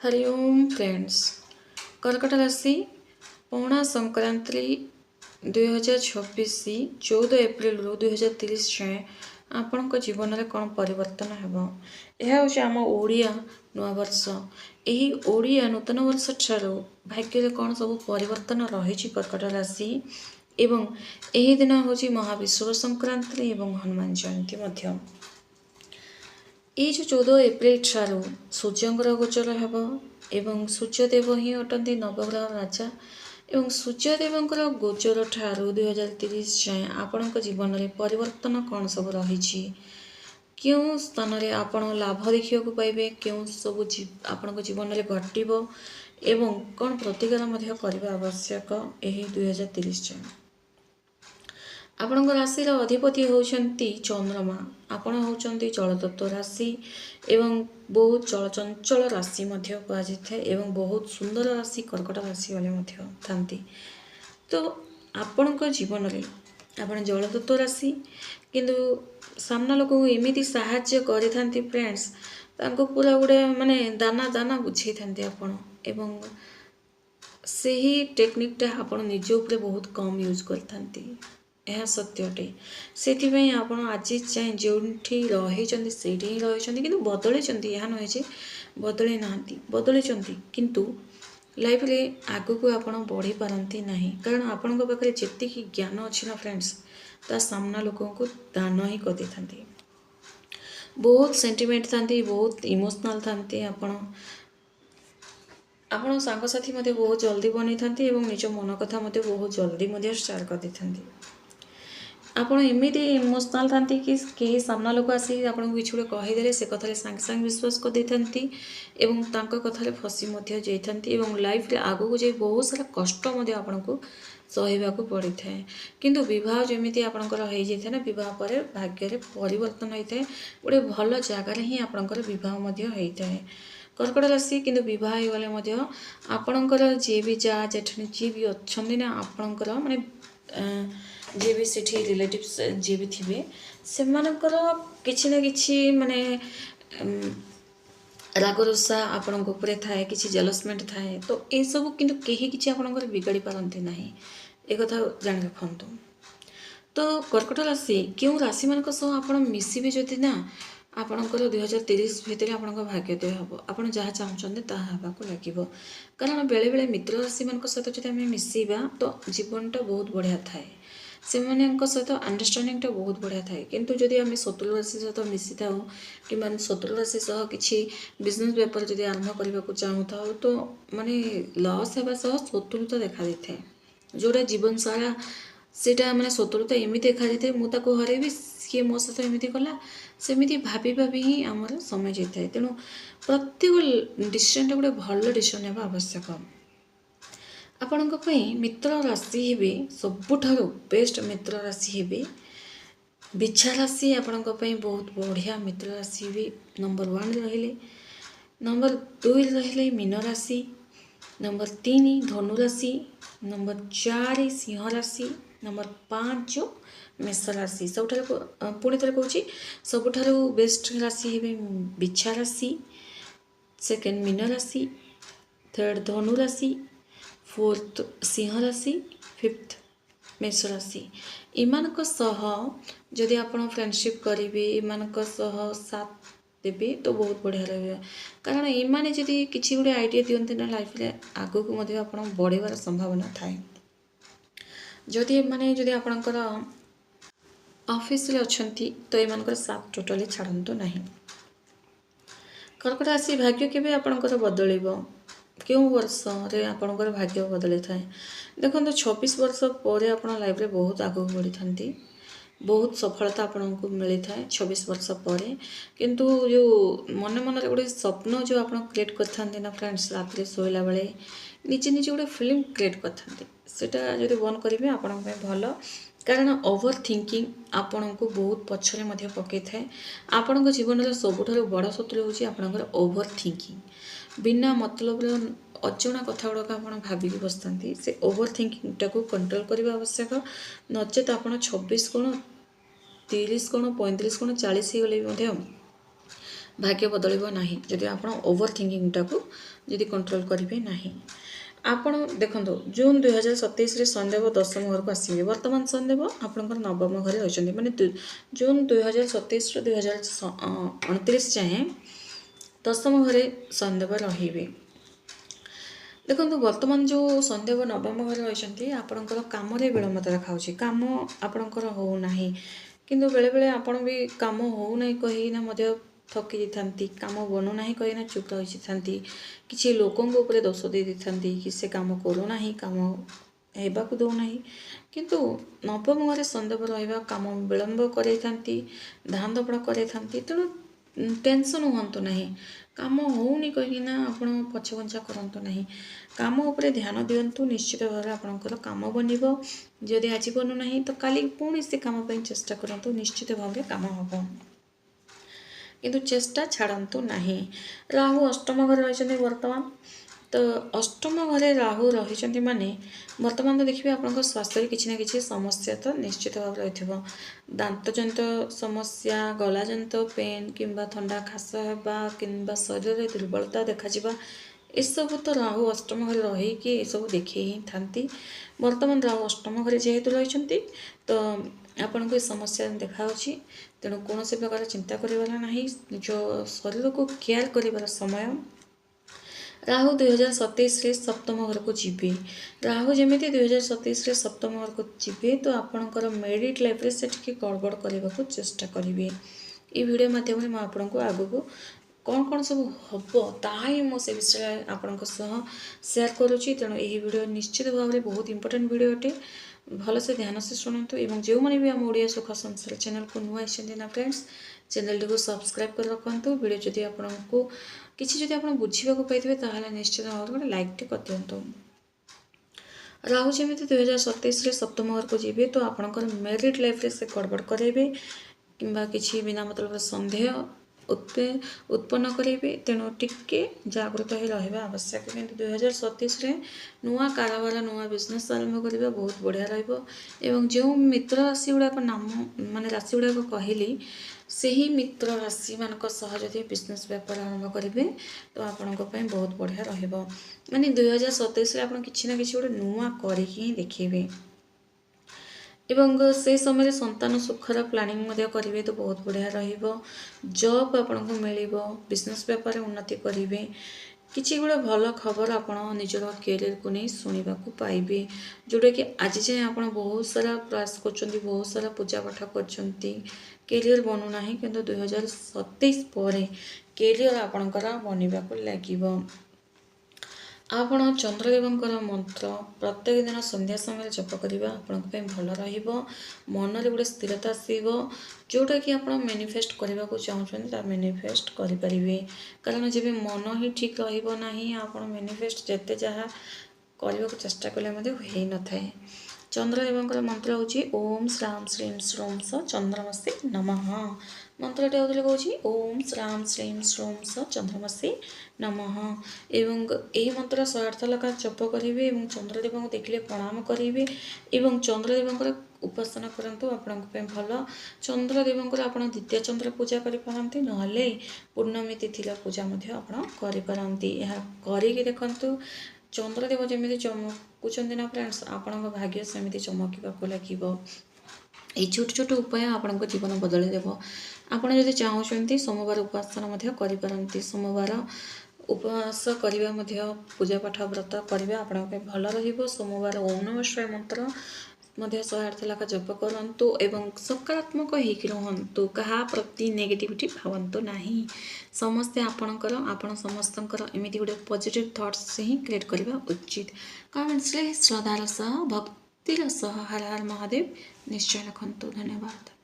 हरि ओम friends. कर्कट राशि पौना संक्रांति 2026 14 एप्रिल 2030 जाए आपण जीवन में कौन परिवर्तन हेबो। यह हूँ आम ओडिया नूआ वर्ष। यही ओडिया नूतन वर्ष ठारू भाग्य कौन सब परिवर्तन रही कर्कट राशि एवं यही दिन हूँ महाविश्व संक्रांति एवं हनुमान जयंती मध्य। ये जो 14 एप्रिल ठारू सूर्यंकर गोचर हेब एवं सूर्यदेव ही अटंती नवग्रह राजा एवं सूर्यदेवंकर गोचर ठारू 2030 जाए आपण जीवन में परिवर्तन कौन सब रही क्यों स्थान में आपण लाभ देखा पाइबे क्यों सब आपण जीवन में घटव एवं कौन प्रतिकार करने आवश्यक यही 2030 जाए। आपण राशि अधिपति होती चंद्रमा। आपण होती जलतत्व राशि एवं बहुत चलचंचल राशि कहुए एवं बहुत सुंदर राशि कर्कट राशि वाले थांती। तो आपण जीवन में आपण जलतत्व राशि किंतु सामना लोक एमती साहाय्य करते फ्रेंड्स पूरा गोटे माने दाना दाना बुझे था आपण एवं से ही टेक्निकटा आपण निज उपरे बहुत कम यूज करते। यह सत्य अटे से आपण आज जाए जो रही से ही रही कि बदली यह नुहे जे बदली ना बदली किंतु लाइफ रे आग को आप बढ़ी पारती ना कारण आपण पाखे जी ज्ञान अच्छी ना फ्रेंड्स ता सामना लोक को दान ही कर देते। बहुत सेंटिमेंट था बहुत इमोशनल था आपण सांगसाथी बहुत जल्दी बनी था निज मन कथा बहुत जल्दी स्टार्ट कर देते। आपण एमती इमोशनल था कि कहीं सामना लोक आसी आपको किसी गोटे कहीदे से कथार सांगे सांगे विश्वास कर कथार फसी जाती लाइफ रे आग को जाए बहुत सारा कष्ट आपन को सहवाक पड़ी था किंतु बह जमी आपंकर हो जाए ना बह पर भाग्य परिवर्तन होता है गोटे भल जगार ही आपंकर बह होता है। कर्कट राशि किंतु बह गले आपणकर जी भी जा जेठानी जी भी अच्छा ना आपणकर माने जी भी से रिलेटिव्स जी भी थे से किसी ना कि माने रागरुषा आपण थाए कि जेलसमेंट थाए तो ये सब किंतु कहीं किसी आपंकर बिगाड़ी पारती ना एक जान रखु। तो कर्कट राशि क्यों राशि मान आप मिसबे जदि ना आपणकर 2030 भितर आप भाग्योदय हम आप जहाँ चाहते ताक लगे कारण बेले बेले मित्र राशि मान सहित जो आम मिसवा तो जीवनटा बहुत बढ़िया थाए से सहित अंडरस्टांडिंग बहुत बढ़िया थाए किंतु जदि आम शत्रु राशि सहित मिसी था कि शत्रु राशि सह किसी बिजनेस व्यापार जदि आरंभ करने को चाहू था तो माने लॉस होगा सह शत्रुता देखा देता है जोड़ा जीवन सारा सेटा माने शत्रुता एमती देखा जाए मुझे हरैबी सी मो सहित एमती कला सेमती भाभी भाभी ही आमर समय जाए तेणु प्रत्येक डिसीजन गोटे भल डिसीजन होगा आवश्यक। आपण मित्र राशि हे सबुठारु बेस्ट मित्र राशि हे बिछा राशि आपण बहुत बढ़िया मित्र राशि भी नंबर 1 रहिले नंबर 2 रहिले मीन राशि नंबर 3 धनु राशि नंबर 4 सिंह राशि नंबर 5 जो मेष राशि सब पुणी थे कौच सबुठारु बेस्ट राशि हे बिछा राशि सेकेंड मीन राशि थर्ड धनु राशि फोर्थ सिंह राशि फिफ्थ मेष राशि इमानक सह जदि आपण फ्रेंडशिप करेंगे इमानक सह साथ देवे तो बहुत बढ़िया रहा कारण इमाने जदि किसी गोटे आइडिया दिखते ना लाइफ रे आग को आप बढ़ेबार संभावना थाए जदि माने जदि आपणकर ऑफिस रे अच्छी तो एमानकर साथ टोटली छाड़ू ना। कर्कट राशि भाग्य केबे आपणकर बदलिबो क्यों वर्ष रे आपणकर भाग्य बदली थाए देखो 26 वर्ष पर आप लाइफ रे बहुत आगे बढ़ी था बहुत सफलता आपन को मिली था 26 वर्ष पर किंतु जो मन मन गोटे स्वप्न जो आप क्रिएट करते ना फ्रेंड्स रात शोला बेले निजे निजे गोटे फिल्म क्रिएट करते जो बंद करेंगे आपण भल कारण ओवर थिंकिंग आपण को बहुत पछरे पकई थाए आपण जीवन सबुठ बड़ शत्रु होकर ओवर थिंकिंग बिना मतलब अजणा कथा गुड़ाक आप भाविकी बसता से ओवर थिंकिंग टाक कंट्रोल करने आवश्यक नचेत आप 26 गुण 30 गुण 35 गुण 40 गले भाग्य बदलिब नाही जदि आपण ओवर थिंकिंगटाକୁ जदि कंट्रोल करेंगे नहीं। आपण देखो जून 2027 शनिदेव दशम घर को आसवे। वर्तमान शनिदेव आपंकर नवम घर रही मैंने जून 2027 रू 2029 जाए दशम घरे शनिदेव रे। देखो वर्तमान जो शनिदेव नवम घर रही आपणकर कम विलम्बता देखा काम आपणकर होना किंतु बेले बेले आपण भी काम होना कहीना थकी जाती काम बनूना कहीना चुप रही था किसी लोकों दोष दे था कि से काम करूना काम होगा दौना किंतु नवम घरे शनिदेव रहा काम विलम्ब कर धान दपड़ कर तेणु टेंशन हूँ ना काम होनी कहीना आपण पछघुंचा करतु ना काम उपरे ध्यान दिंतु निश्चित भाव आपंकर काम बनब जदि आज बनूना तो काली पुणी से काम चेष्टा करूँ निश्चित भाव काम हम किंतु चेष्टा छाड़ू नहीं। राहु अष्टम घर रही वर्तमान तो अष्टम घरे राहु रही माने वर्तमान तो देखिए आपंकर स्वास्थ्य किसी ना कि समस्या तो निश्चित भाव रही दांतजनित समस्या गलाजनित पेन किंबा ठंडा खास होगा कि शरीर में दुर्बलता देखा एसबू तो राहु अष्टम घरे रही सब देखे ही था। वर्तमान राहु अष्टम घरे जेहेतु रही तो आपन को समस्या देखा तेणु कौन से प्रकार चिंता करिवार नहीं निज शरीर को केयर करिवार समय। राहु 2027 रे सप्तम घर को जीवे। राहु जमी 2027 रे सप्तम घर को जीवे तो आपणकर मेरिट लाइफ रे से गड़बड़ करने को चेष्टा करेंगे। ये वीडियो माध्यम मैं आपन को आग को कौन कौन सब हम ताही मुझे विषय आपण शेयर करुँची तेणु यही वीडियो निश्चित भाव में बहुत इंपोर्टेंट वीडियो अटे भल से ध्यान से शुणु एवं जो मैंने भी आम ओडिया सुख संसार चैनल को नुआ ना फ्रेंड्स चैनल टी को सब्सक्राइब कर रखु वीडियो जदि आपको किसी जदि आप बुझा पाई निश्चित भाव में लाइक टे कर दिंतु। राहु जमी 2027 रे सप्तम घर को जीवे तो आपंकर मेरिट लाइफ रे से गड़बड़ करेंगे किंबा किसी बिना मतलब संदेह उत्पन्न करेंगे तेणु टिके जागृत हो रहा आवश्यक कि 2027 रे नुआ कारोबार नुआ बिजनेस आरंभ करवा बहुत बढ़िया रही जो मित्र राशि गुड़ाक नाम माने राशि गुड़ाक कहली से ही मित्र राशि मान जदि बिजनेस व्यापार आरंभ करेंगे तो आपण बहुत बढ़िया रही 2027 रे आप किसी ना कि गोटे नुआ करके देखेबे एवं से समय संतान सुखर प्लानिंग करेंगे तो बहुत बढ़िया रॉब आपन को मिल बिजनेस व्यापार उन्नति करेंगे किसी गोटे भल खबर आपड़ निजर कैरियर को नहीं शुणा पाइबे जोटा कि आज जाए आप बहुत सारा प्रयास कर बहुत सारा पूजा पाठ कर बनूना किंतु 2027 पर कैरियर आपणकर बनवाक लगे। आपण चंद्रदेवंकर मंत्र प्रत्येक दिन संध्या समय जप करवा आपण भल मन रे गोटे स्थिरता आसो जोटा कि आप मैनिफेस्ट करने को चाहते मैनिफेस्ट करें कारण जब मन ही ठीक रहा आप मैनिफेस्ट जिते जहाँ करने को चेष्टा कले हो न थाए। चंद्रदेवंकर मंत्र हूँ ओम श्राम श्रीम श्रोम स चंद्रमसी नमः मंत्रटे होते कौन ओम श्राम श्रीम श्रोम स चंद्रमसी नमः एवं यही मंत्र 108 लखा जप करेंगे और चंद्रदेव को देखिले प्रणाम करेंगे और चंद्रदेव उपासना करंतु आपण भल चंद्रदेव आप द्वितीय चंद्र पूजा करें ना पूर्णमी तिथिर पूजा करपारती करके देखु चंद्रदेव जमी चमकुंट ना फ्रेंड्स आपण भाग्य सेमती चमकवाक लगे। ये छोट छोट उपाय आपण जीवन बदल देव आपड़ जब चाहते सोमवार उपासना करपारती सोमवार उपवास करवा पूजा पाठ व्रत करवा आपण भल सोमवार ओम नमः शिवाय मंत्र 108 लाख जप करूँ एवं सकारात्मक होकर रुहतु क्या प्रति नेगेटिविटी भावतु ना समस्ते आपणकर आपण समस्तकर एमती गोटे पॉजिटिव थॉट्स ही क्रिएट करवा उचित कमेंट्स श्रद्धार सह भक्तिर सह हर हर महादेव निश्चय रखु। धन्यवाद।